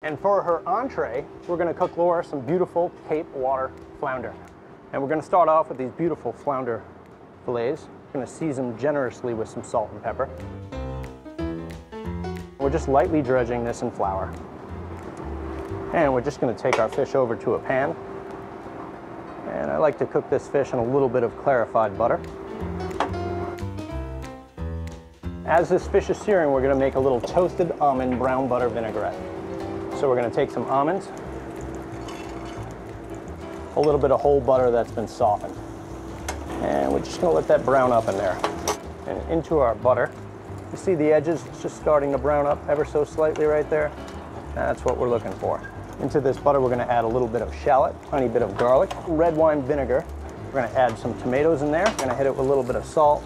And for her entree, we're going to cook Laura some beautiful Cape water flounder. And we're going to start off with these beautiful flounder fillets. We're going to season them generously with some salt and pepper. We're just lightly dredging this in flour. And we're just going to take our fish over to a pan. And I like to cook this fish in a little bit of clarified butter. As this fish is searing, we're going to make a little toasted almond brown butter vinaigrette. So we're going to take some almonds, a little bit of whole butter that's been softened, and we're just going to let that brown up in there. And into our butter, you see the edges just starting to brown up ever so slightly right there? That's what we're looking for. Into this butter, we're going to add a little bit of shallot, a tiny bit of garlic, red wine vinegar. We're going to add some tomatoes in there. We're going to hit it with a little bit of salt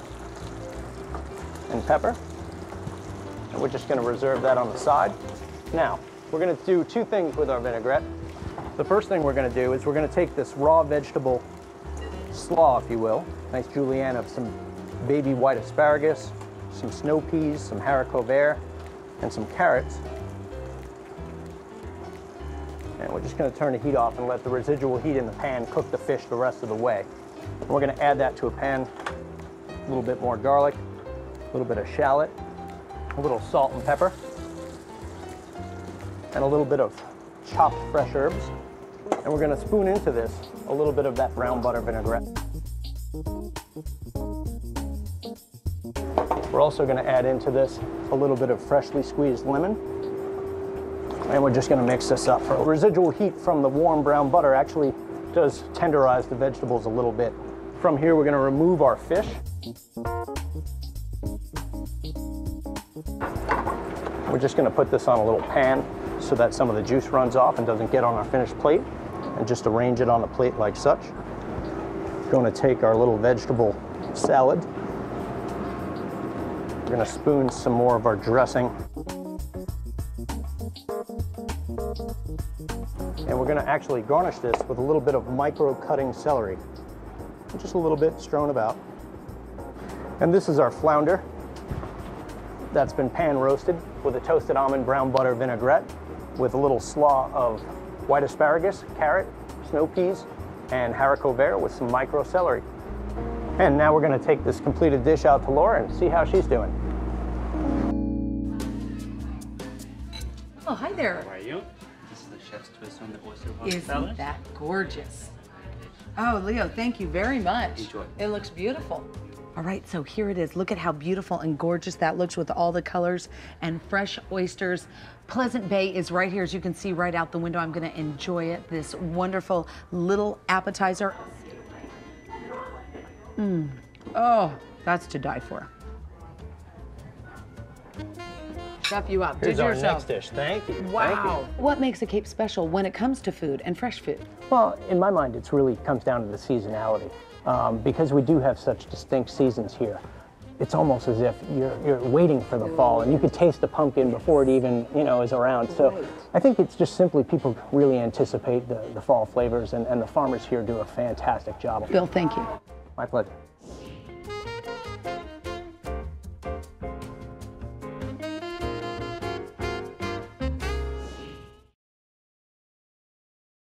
and pepper. And we're just going to reserve that on the side. Now, we're going to do two things with our vinaigrette. The first thing we're going to do is we're going to take this raw vegetable slaw, if you will, nice julienne of some baby white asparagus, some snow peas, some haricot vert, and some carrots. And we're just going to turn the heat off and let the residual heat in the pan cook the fish the rest of the way. And we're going to add that to a pan, a little bit more garlic, a little bit of shallot, a little salt and pepper, and a little bit of chopped fresh herbs. And we're going to spoon into this a little bit of that brown butter vinaigrette. We're also going to add into this a little bit of freshly squeezed lemon. And we're just going to mix this up. The residual heat from the warm brown butter actually does tenderize the vegetables a little bit. From here, we're going to remove our fish. We're just going to put this on a little pan so that some of the juice runs off and doesn't get on our finished plate, and just arrange it on the plate like such. We're going to take our little vegetable salad. We're going to spoon some more of our dressing. And we're going to actually garnish this with a little bit of micro-cutting celery. Just a little bit strewn about. And this is our flounder that's been pan roasted with a toasted almond brown butter vinaigrette with a little slaw of white asparagus, carrot, snow peas, and haricot vert with some micro celery. And now we're going to take this completed dish out to Laura and see how she's doing. Oh, hi there. How are you? This is the chef's twist on the oyster pasta salad. Isn't that gorgeous? Oh, Leo, thank you very much. Enjoy. It looks beautiful. All right, so here it is. Look at how beautiful and gorgeous that looks with all the colors and fresh oysters. Pleasant Bay is right here, as you can see right out the window. I'm gonna enjoy it, this wonderful little appetizer. Oh, that's to die for. Chef you up. Here's Did our yourself. next dish. Thank you. Wow. Thank you. What makes a Cape special when it comes to food and fresh food? Well, in my mind, it really comes down to the seasonality. Because we do have such distinct seasons here, it's almost as if you're waiting for the fall, and you could taste the pumpkin before it even, is around. So I think it's just simply people really anticipate the fall flavors, and the farmers here do a fantastic job. Bill, thank you. My pleasure.